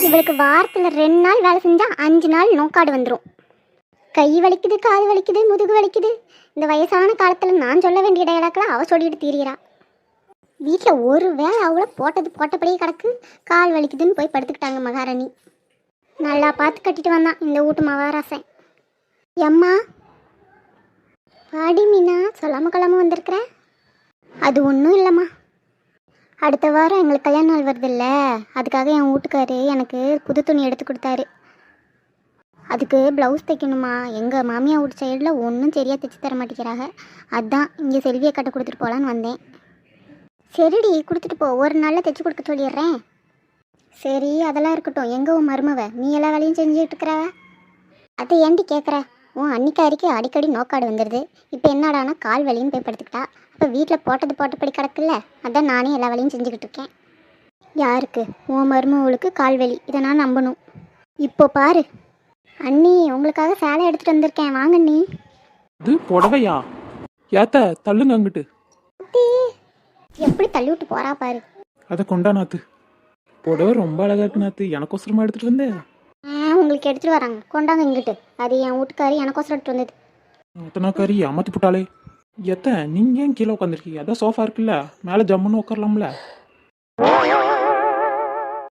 இவளுக்கு வாரத்தில் 2 நாள் வேலை செஞ்சால் 5 நாள் நோக்காடு வந்துடும். கை வலிக்குது, காது வலிக்குது, முதுகு வலிக்குது. இந்த வயசான காலத்தில் நான் சொல்ல வேண்டிய டயலாக்லாம் அவள் சொல்லிட்டு தீர்கிறா. வீட்டில் ஒரு வேலை அவ்வளோ போட்டபடியே கிடக்கு. கால் வலிக்குதுன்னு போய் படுத்துக்கிட்டாங்க மகாராணி. நல்லா பார்த்து கட்டிட்டு வந்தான் இந்த வீட்டு மகாராசன். எம்மா வாடி மீனா, சொல்லாமல் கொள்ளாமல் வந்திருக்கிற. அது ஒன்றும் இல்லைம்மா, அடுத்த வாரம் எங்களுக்கு கல்யாண நாள் வருதில்ல, அதுக்காக என் வீட்டுக்காரு எனக்கு புது துணி எடுத்து கொடுத்தாரு. அதுக்கு ப்ளவுஸ் தைக்கணுமா. எங்கள் மாமியார் வீட்டு சைடில் ஒன்றும் சரியாக தைச்சி தர மாட்டேங்கிறாங்க. அதான் இங்கே செல்வியை கட்ட கொடுத்துட்டு போகலான்னு வந்தேன். சரிடி, கொடுத்துட்டு போ, ஒரு நாளில் தைச்சி கொடுக்க சொல்லிடுறேன். சரி, அதெல்லாம் இருக்கட்டும். எங்கே உன் மருமவ? நீ எல்லா வேலையும் செஞ்சுட்டு இருக்கிறவ. அதை ஏண்டி கேட்குற? உன் அன்னிக்காரிக்கு அடிக்கடி நோக்காடு வந்துடுது. இப்போ என்னடானா கால் வலின்னு போய் படுத்துக்கிட்டா. அப்போ வீட்டில் போட்டபடி கிடக்குல்ல, அதான் நானே எல்லா வேலையும் செஞ்சுக்கிட்டு இருக்கேன். யாருக்கு? உன் மருமவளுக்கு கால் வலி. இதை நான் நம்பணும். இப்போ பாரு அண்ணி, உங்களுக்காக சேலை எடுத்துகிட்டு வந்திருக்கேன், வாங்க அண்ணி. இது புடவையா? ஏத்த தள்ளுங்க அங்கிட்டு. எப்படி தள்ளி விட்டு போறா பாரு. அதை கொண்டா நாத்து. புடவை ரொம்ப அழகா இருக்கு நாத்து, எனக்கோசரமா எடுத்துட்டு வந்தேன். உங்களுக்கு எடுத்துகிட்டு வராங்க, கொண்டாங்க இங்கிட்டு. அது என் வீட்டுக்காரி எனக்கோசரம் எடுத்துட்டு வந்தது. அத்தனாக்காரி ஏமாத்தி போட்டாலே. எத்த நீங்க ஏன் கீழே உட்காந்துருக்கீங்க? அதான் சோஃபா இருக்குல்ல, மேலே ஜம்முன்னு உட்காரலாம்ல.